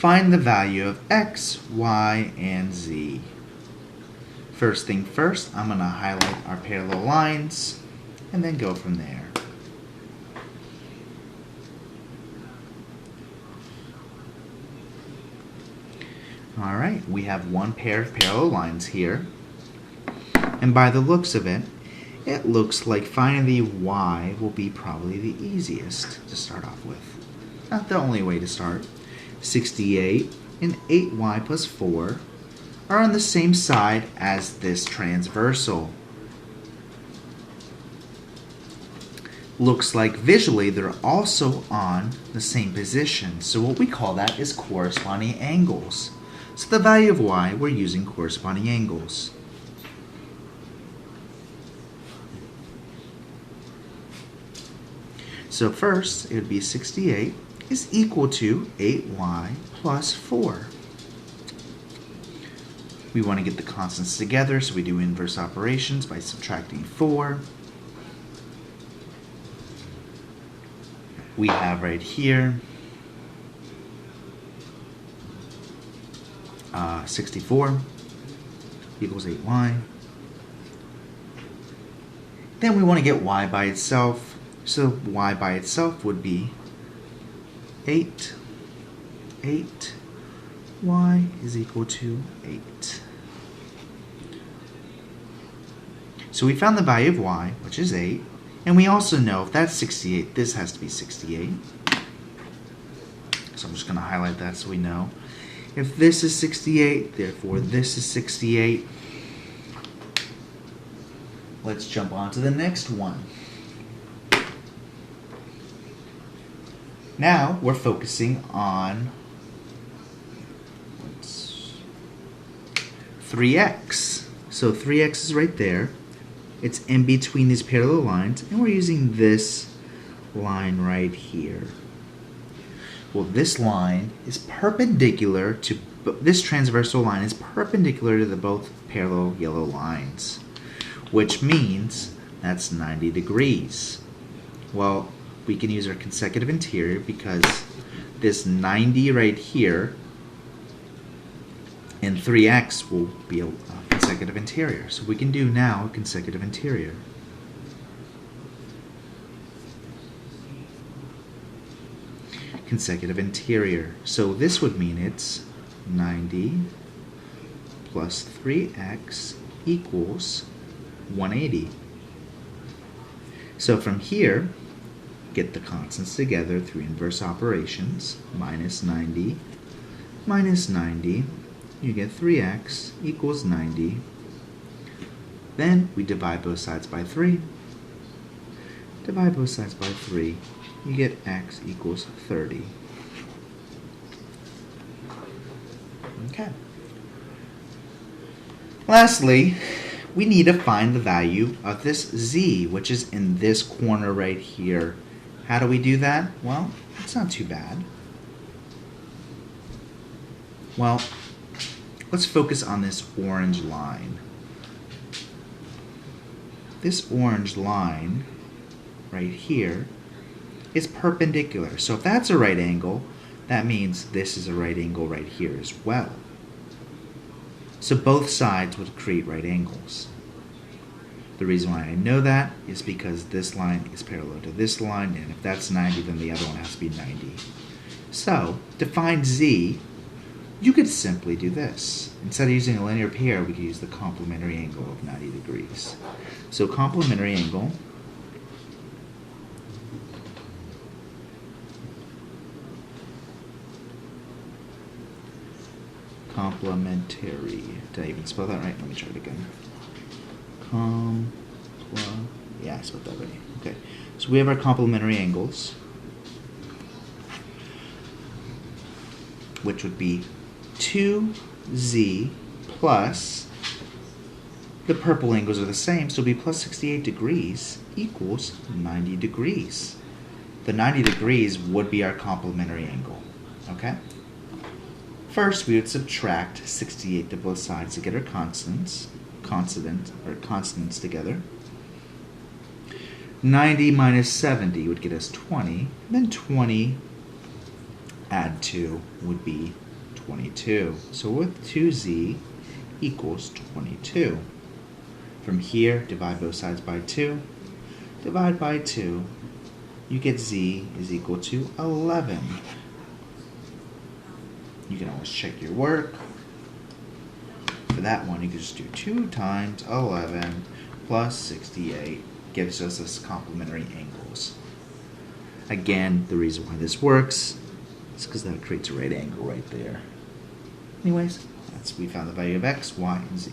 Find the value of x, y, and z. First thing first, I'm going to highlight our parallel lines and then go from there. Alright, we have one pair of parallel lines here. And by the looks of it, it looks like finding the y will be probably the easiest to start off with. Not the only way to start. 68 and 8y plus 4 are on the same side as this transversal. Looks like visually they're also on the same position. So what we call that is corresponding angles. So the value of y, we're using corresponding angles. So first, it would be 68 is equal to 8y plus 4. We want to get the constants together, so we do inverse operations by subtracting 4. We have right here 64 equals 8y. Then we want to get y by itself, so y by itself would be 8. Y is equal to 8. So we found the value of y, which is 8, and we also know if that's 68, this has to be 68. So I'm just going to highlight that so we know. If this is 68, therefore this is 68. Let's jump on to the next one. Now we're focusing on 3x. So 3x is right there. It's in between these parallel lines, and we're using this line right here. Well, this line is perpendicular to, this transversal line is perpendicular to the both parallel yellow lines, which means that's 90 degrees. Well, we can use our consecutive interior because this 90 right here and 3x will be a consecutive interior. So we can do now a consecutive interior. Consecutive interior. So this would mean it's 90 plus 3x equals 180. So from here, get the constants together through inverse operations. Minus 90 minus 90, you get 3x equals 90. Then we divide both sides by 3. Divide both sides by 3. You get x equals 30. Okay. Lastly, we need to find the value of this z, which is in this corner right here. How do we do that? Well, it's not too bad. Well, let's focus on this orange line. This orange line right here is perpendicular. So if that's a right angle, that means this is a right angle right here as well. So both sides would create right angles. The reason why I know that is because this line is parallel to this line, and if that's 90, then the other one has to be 90. So, to find z, you could simply do this. Instead of using a linear pair, we could use the complementary angle of 90 degrees. So complementary angle complementary. Did I even spell that right? Let me try it again. Yeah, I spelled that right. Okay. So we have our complementary angles, which would be 2z plus, the purple angles are the same, so it'll be plus 68 degrees equals 90 degrees. The 90 degrees would be our complementary angle. Okay? First, we would subtract 68 to both sides to get our constants together. 90 minus 70 would get us 20. Then 20 add 2 would be 22. So with 2z equals 22. From here, divide both sides by 2. Divide by 2. You get z is equal to 11. You can always check your work. For that one, you can just do 2 times 11 plus 68. Gives us this complementary angles. Again, the reason why this works is because that creates a right angle right there. Anyways, we found the value of x, y, and z.